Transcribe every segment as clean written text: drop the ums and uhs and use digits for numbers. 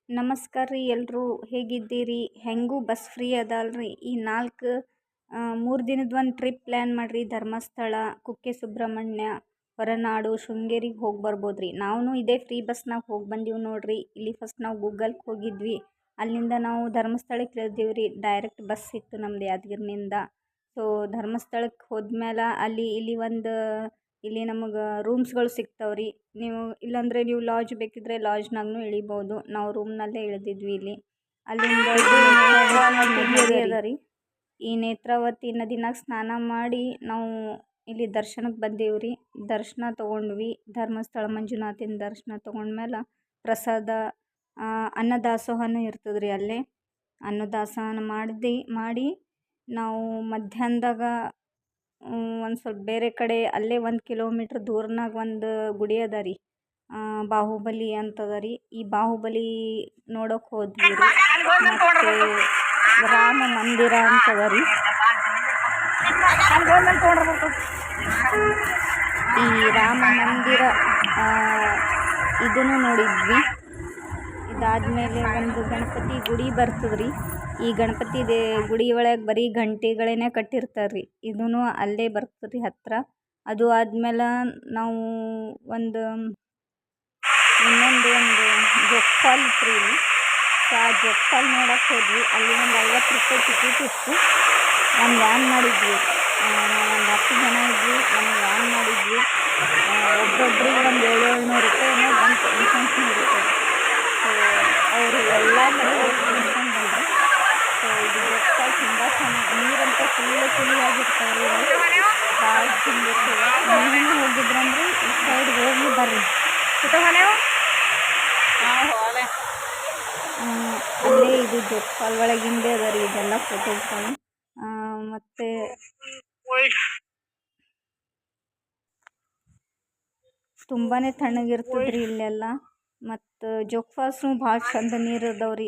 ನಮಸ್ಕಾರ ರೀ ಎಲ್ಲರೂ ಹೇಗಿದ್ದೀರಿ? ಹೆಂಗೂ ಬಸ್ ಫ್ರೀ ಅದಲ್ರಿ. ಈ 3 ದಿನದ ಒಂದು ಟ್ರಿಪ್ ಪ್ಲ್ಯಾನ್ ಮಾಡಿರಿ. ಧರ್ಮಸ್ಥಳ, ಕುಕ್ಕೆ ಸುಬ್ರಹ್ಮಣ್ಯ, ಹೊರನಾಡು, ಶೃಂಗೇರಿಗೆ ಹೋಗಿ ಬರ್ಬೋದ್ರಿ. ನಾವು ಇದೇ ಫ್ರೀ ಬಸ್ನಾಗ ಹೋಗಿ ಬಂದೀವಿ ನೋಡ್ರಿ. ಇಲ್ಲಿ ಫಸ್ಟ್ ನಾವು ಗೂಗಲ್ಗೆ ಹೋಗಿದ್ವಿ. ಅಲ್ಲಿಂದ ನಾವು ಧರ್ಮಸ್ಥಳಕ್ಕೆ ಇಳಿದೀವಿ ರೀ. ಡೈರೆಕ್ಟ್ ಬಸ್ ಸಿಕ್ತು ನಮ್ದು ಯಾದಗಿರಿನಿಂದ. ಸೊ ಧರ್ಮಸ್ಥಳಕ್ಕೆ ಹೋದ್ಮೇಲೆ ಇಲ್ಲಿ ನಮಗೆ ರೂಮ್ಸ್ಗಳು ಸಿಗ್ತಾವ್ರಿ. ನೀವು ಇಲ್ಲಾಂದರೆ ನೀವು ಲಾಡ್ಜ್ ಬೇಕಿದ್ರೆ ಲಾಡ್ಜ್ನಾಗೂ ಇಳಿಬೋದು. ನಾವು ರೂಮ್ನಲ್ಲೇ ಇಳಿದಿದ್ವಿ ಇಲ್ಲಿ. ಅಲ್ಲಿಂದ ನದಿ ಅದ ರೀ. ಈ ನೇತ್ರಾವತಿ ನದಿನಾಗ ಸ್ನಾನ ಮಾಡಿ ನಾವು ಇಲ್ಲಿ ದರ್ಶನಕ್ಕೆ ಬಂದೀವಿ ರೀ. ದರ್ಶನ ತೊಗೊಂಡ್ವಿ. ಧರ್ಮಸ್ಥಳ ಮಂಜುನಾಥಿನ ದರ್ಶನ ತೊಗೊಂಡ್ಮೇಲೆ ಪ್ರಸಾದ ಅನ್ನದಾಸೋಹನೂ ಇರ್ತದೆ ರೀ. ಅಲ್ಲೇ ಅನ್ನದಾಸೋಹನ ಮಾಡಿ ನಾವು ಮಧ್ಯಾಹ್ನದಾಗ ಒಂದು ಸ್ವಲ್ಪ ಬೇರೆ ಕಡೆ ಅಲ್ಲೇ 1 ಕಿಲೋಮೀಟ್ರ್ ದೂರನಾಗ ಒಂದು ಗುಡಿ ಅದ ರೀ. ಬಾಹುಬಲಿ ಅಂತದ ರೀ. ಈ ಬಾಹುಬಲಿ ನೋಡೋಕೆ ಹೋದ್ವಿ ರೀ. ಮತ್ತು ರಾಮ ಮಂದಿರ ಅಂತದ ರೀ. ಈ ರಾಮ ಮಂದಿರ ಇದನ್ನು ನೋಡಿದ್ವಿ. ಇದಾದಮೇಲೆ ಒಂದು ಗಣಪತಿ ಗುಡಿ ಬರ್ತದೆ ರೀ. ಈ ಗಣಪತಿ ಗುಡಿ ಒಳಗೆ ಬರೀ ಗಂಟೆಗಳೇ ಕಟ್ಟಿರ್ತಾರೆ ರೀ. ಇದೂ ಅಲ್ಲೇ ಬರ್ತದೆ ರೀ ಹತ್ತಿರ. ಅದು ಆದಮೇಲೆ ನಾವು ಇನ್ನೊಂದು ಜೋಗ್ ಇತ್ತು ರೀ ಇಲ್ಲಿ. ಸೊ ಆ ಜೋಗ್ ನೋಡೋಕೆ ಹೋದ್ವಿ. ಅಲ್ಲಿ ಒಂದು 50 ರೂಪಾಯಿ ಟಿಕೆಟ್ ಇತ್ತು. ಒಂದು ವ್ಯಾನ್ ಮಾಡಿದ್ವಿ. ನಾವು ಒಂದು 10 ಜನ ಇದ್ವಿ. ಒಂದು ವ್ಯಾನ್ ಮಾಡಿದ್ವಿ. ಒಬ್ಬೊಬ್ರಿಗೆ ಒಂದು 700 ರೂಪಾಯಿನೋ ಬಂತು ಇನ್ಸೆನ್ಸ್ ಇರುತ್ತೆ. ಸೊ ಅವರು ಎಲ್ಲ ಕಡೆ ಹೋಗ್ಕೊಂಡು ಬಂದರು. ಸೊ ಇದು ಜೋಗ್ ತುಂಬ ಚೆನ್ನಾಗಿ, ನೀರಂತ ತಿಳಿಯಾಗಿರ್ತಾರೆ ಇಲ್ಲಿ. ಭಾಳ ತುಂಬಿರ್ತದೆ. ನೀವೇನು ಹೋಗಿದ್ರಂದ್ರೆ ಈ ಸೈಡ್ ಹೋಗಿ ಬರ್ರಿ. ಅಲ್ಲೇ ಇದು ಜೋಗ್ ಒಳಗಿಂದೇ ಅದ ರೀ ಇದೆಲ್ಲ ಫೋಟೋಸ್ಗಳು. ಮತ್ತು ತುಂಬಾ ತಣ್ಣಗಿರ್ತದೆ ರೀ ಇಲ್ಲೆಲ್ಲ. ಮತ್ತು ಜೋಗ್ ಫಾಲ್ಸ್ನು ಭಾಳ ಚಂದ ನೀರು ಅದಾವ್ರಿ.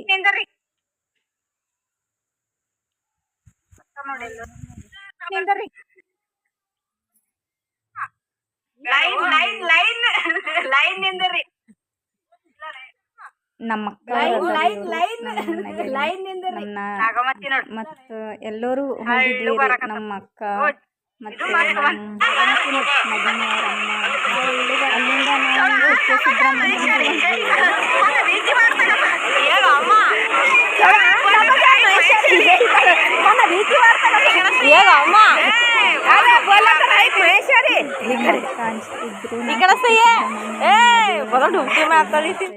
ನಮ್ಮ ಮತ್ತು ಎಲ್ಲರೂ ಹೋಗಿದ್ವಿ. ನಮ್ಮ ಅಕ್ಕ ಮತ್ತು ಮಗನಿಯವರ ಅಮ್ಮ. ಅಲ್ಲಿಂದ ನಾವು ಕುಕ್ಕೆ ಸುಬ್ರಹ್ಮಣ್ಯ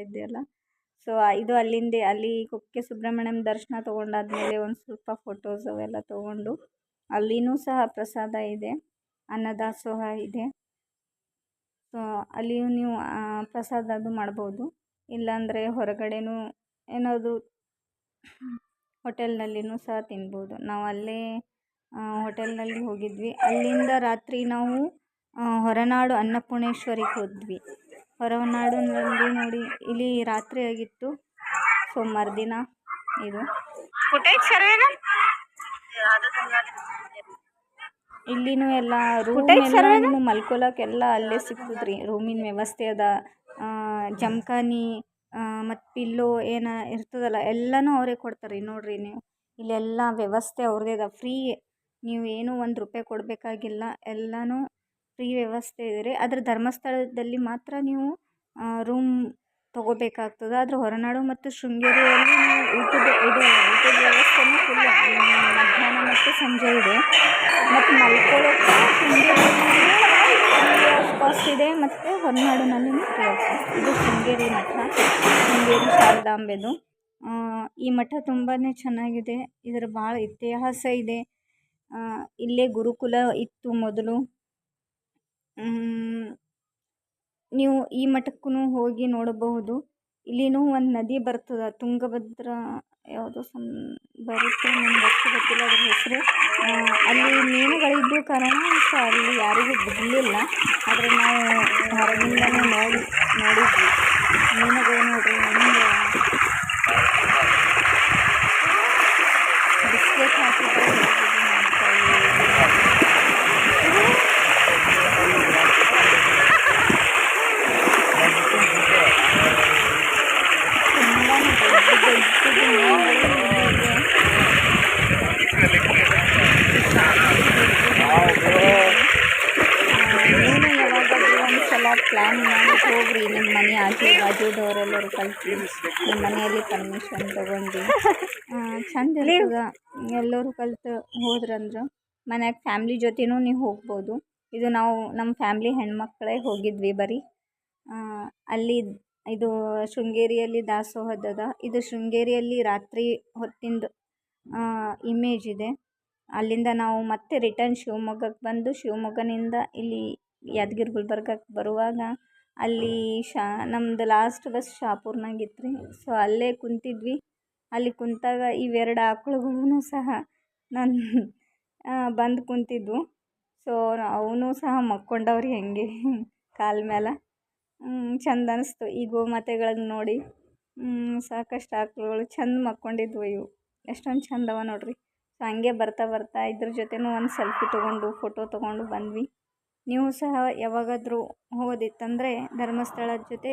ಇದೆಯಲ್ಲ. ಸೊ ಇದು ಅಲ್ಲಿ ಕುಕ್ಕೆ ಸುಬ್ರಹ್ಮಣ್ಯಂ ದರ್ಶನ ತೊಗೊಂಡಾದ್ಮೇಲೆ ಒಂದು ಸ್ವಲ್ಪ ಫೋಟೋಸ್ ಅವೆಲ್ಲ ತೊಗೊಂಡು ಅಲ್ಲಿನೂ ಸಹ ಪ್ರಸಾದ ಇದೆ, ಅನ್ನದಾಸೋಹ ಇದೆ. ಸೊ ಅಲ್ಲಿಯೂ ನೀವು ಪ್ರಸಾದ ಅದು ಮಾಡ್ಬೋದು. ಇಲ್ಲಾಂದರೆ ಹೊರಗಡೆನೂ ಏನಾದರೂ ಹೋಟೆಲ್ನಲ್ಲಿನೂ ಸಹ ತಿನ್ಬೋದು. ನಾವು ಅಲ್ಲೇ ಹೋಟೆಲ್ನಲ್ಲಿ ಹೋಗಿದ್ವಿ. ಅಲ್ಲಿಂದ ರಾತ್ರಿ ನಾವು ಹೊರನಾಡು ಅನ್ನಪೂರ್ಣೇಶ್ವರಿಗೆ ಹೋದ್ವಿ. ಹೊರನಾಡಿನಲ್ಲಿ ನೋಡಿ ಇಲ್ಲಿ ರಾತ್ರಿ ಆಗಿತ್ತು. ಸೊ ಮರುದಿನ ಇದು ಇಲ್ಲಿನೂ ಎಲ್ಲ ರೂಮ್ ಮಲ್ಕೊಳಕ್ಕೆಲ್ಲ ಅಲ್ಲೇ ಸಿಗ್ತದ್ರಿ. ರೂಮಿನ ವ್ಯವಸ್ಥೆ ಅದ. ಜಮಖಾನಿ ಮತ್ತು ಪಿಲ್ಲೋ ಇರ್ತದಲ್ಲ ಎಲ್ಲನೂ ಅವರೇ ಕೊಡ್ತಾರೆ ನೋಡ್ರಿ. ನೀವು ಇಲ್ಲೆಲ್ಲ ವ್ಯವಸ್ಥೆ ಅವ್ರದ್ದೇ ಅದ. ಫ್ರೀ, ನೀವು ಏನೂ 1 ರೂಪಾಯಿ ಕೊಡಬೇಕಾಗಿಲ್ಲ. ಎಲ್ಲನೂ ಫ್ರೀ ವ್ಯವಸ್ಥೆ ಇದೆ ರೀ. ಆದರೆ ಧರ್ಮಸ್ಥಳದಲ್ಲಿ ಮಾತ್ರ ನೀವು ರೂಮ್ ತೊಗೋಬೇಕಾಗ್ತದೆ. ಆದರೆ ಹೊರನಾಡು ಮತ್ತು ಶೃಂಗೇರಿಯಲ್ಲಿ ನೀವು ಊಟದ ವ್ಯವಸ್ಥೆನೂ ಫುಲ್ ಮಧ್ಯಾಹ್ನ ಮತ್ತು ಸಂಜೆ ಇದೆ. ಮತ್ತು ಮಲ್ಕೊಳ್ಳೋಕ್ಕೆ ಶೃಂಗೇರಿಯಲ್ಲಿ ಕಾಸ್ಟ್ ಇದೆ ಮತ್ತು ಹೊರನಾಡಿನಲ್ಲಿ ಫ್ರೀ ಆಫ್ ಕಾಸ್ಟ್. ಇದು ಶೃಂಗೇರಿ ಮಠ, ಶೃಂಗೇರಿ ಶಾರದಾಂಬೆದು. ಈ ಮಠ ತುಂಬಾ ಚೆನ್ನಾಗಿದೆ. ಇದರ ಭಾಳ ಇತಿಹಾಸ ಇದೆ. ಇಲ್ಲೇ ಗುರುಕುಲ ಇತ್ತು ಮೊದಲು. ನೀವು ಈ ಮಠಕ್ಕೂ ಹೋಗಿ ನೋಡಬಹುದು. ಇಲ್ಲಿನೂ ಒಂದು ನದಿ ಬರ್ತದೆ, ತುಂಗಭದ್ರಾ ಯಾವುದೋ ಬರುತ್ತೆ, ನನಗೆ ಅಷ್ಟು ಗೊತ್ತಿಲ್ಲ ಅದ್ರ ಹೆಸರು. ಅಲ್ಲಿ ಮೀನುಗಳಿದ್ದು ಕಾರಣ ಸೊ ಅಲ್ಲಿ ಯಾರಿಗೂ ಬಿಡಲಿಲ್ಲ. ಆದರೆ ನಾವು ಹೊರಗಿಂದನೇ ನೋಡಿದ್ವಿ. ಮೀನುಗಳು ನೋಡ್ರಿ ಹೆಂಗೆ ಬಿಸ್ಕೆಟ್ ಹಾಕಿದ್ರೆ ತುಂಬಾ ದೊಡ್ಡದು ಮೀನುಗಳು ಇಲ್ಲಿ ಇದೆ. ನೀನು ಯಾವಾಗಾದ್ರೂ ಒಂದ್ಸಲ ಪ್ಲ್ಯಾನ್ ಮಾಡಿ ಹೋಗ್ರಿ, ನಿಮ್ಮ ಮನೆ ಆಜು ಬಾಜುದವರೆಲ್ಲರೂ ಕಲ್ತು ನಿಮ್ಮ ಮನೆಯಲ್ಲಿ ಪರ್ಮಿಷನ್ ತೊಗೊಂಡು ಚಂದ ಇರ್ತದೆ. ಎಲ್ಲರೂ ಕಲ್ತು ಹೋದ್ರಂದ್ರೆ ಮನ್ಯಾಗ ಫ್ಯಾಮ್ಲಿ ಜೊತೆನೂ ನೀವು ಹೋಗ್ಬೋದು. ಇದು ನಾವು ನಮ್ಮ ಫ್ಯಾಮ್ಲಿ ಹೆಣ್ಮಕ್ಳೇ ಹೋಗಿದ್ವಿ ಬರೀ. ಅಲ್ಲಿ ಇದು ಶೃಂಗೇರಿಯಲ್ಲಿ ದಾಸೋಹದದ. ಇದು ಶೃಂಗೇರಿಯಲ್ಲಿ ರಾತ್ರಿ ಹೊತ್ತಿಂದು ಇಮೇಜ್ ಇದೆ. ಅಲ್ಲಿಂದ ನಾವು ಮತ್ತೆ ರಿಟರ್ನ್ ಶಿವಮೊಗ್ಗಕ್ಕೆ ಬಂದು ಶಿವಮೊಗ್ಗನಿಂದ ಇಲ್ಲಿ ಯಾದಗಿರಿ ಗುಲ್ಬರ್ಗಕ್ಕೆ ಬರುವಾಗ ಅಲ್ಲಿ ನಮ್ದು ಲಾಸ್ಟ್ ಬಸ್ ಶಾಪೂರ್ನಾಗಿತ್ತು ರೀ. ಸೊ ಅಲ್ಲೇ ಕುಂತಿದ್ವಿ. ಅಲ್ಲಿ ಕುಂತಾಗ ಇವೆರಡು ಆಕಳುಗಳೂ ಸಹ ನಾನು ಬಂದು ಕುಂತಿದ್ವು. ಸೊ ಅವನು ಸಹ ಮಕ್ಕೊಂಡವ್ರಿ ಹೆಂಗೆ ಕಾಲ ಮೇಲೆ. ಚಂದ ಅನಿಸ್ತು. ಈ ಗೋಮಾತೆಗಳಿಗೆ ನೋಡಿ ಸಾಕಷ್ಟು ಆಕಳುಗಳು ಚಂದ ಮಕ್ಕೊಂಡಿದ್ವು. ಇವು ಎಷ್ಟೊಂದು ಚಂದವ ನೋಡ್ರಿ. ಸೊ ಹಂಗೆ ಬರ್ತಾ ಬರ್ತಾ ಇದ್ರ ಜೊತೆನೂ ಒಂದು ಸೆಲ್ಫಿ ತೊಗೊಂಡು ಫೋಟೋ ತೊಗೊಂಡು ಬಂದ್ವಿ. ನೀವು ಸಹ ಯಾವಾಗಾದರೂ ಹೋಗೋದಿತ್ತಂದರೆ ಧರ್ಮಸ್ಥಳದ ಜೊತೆ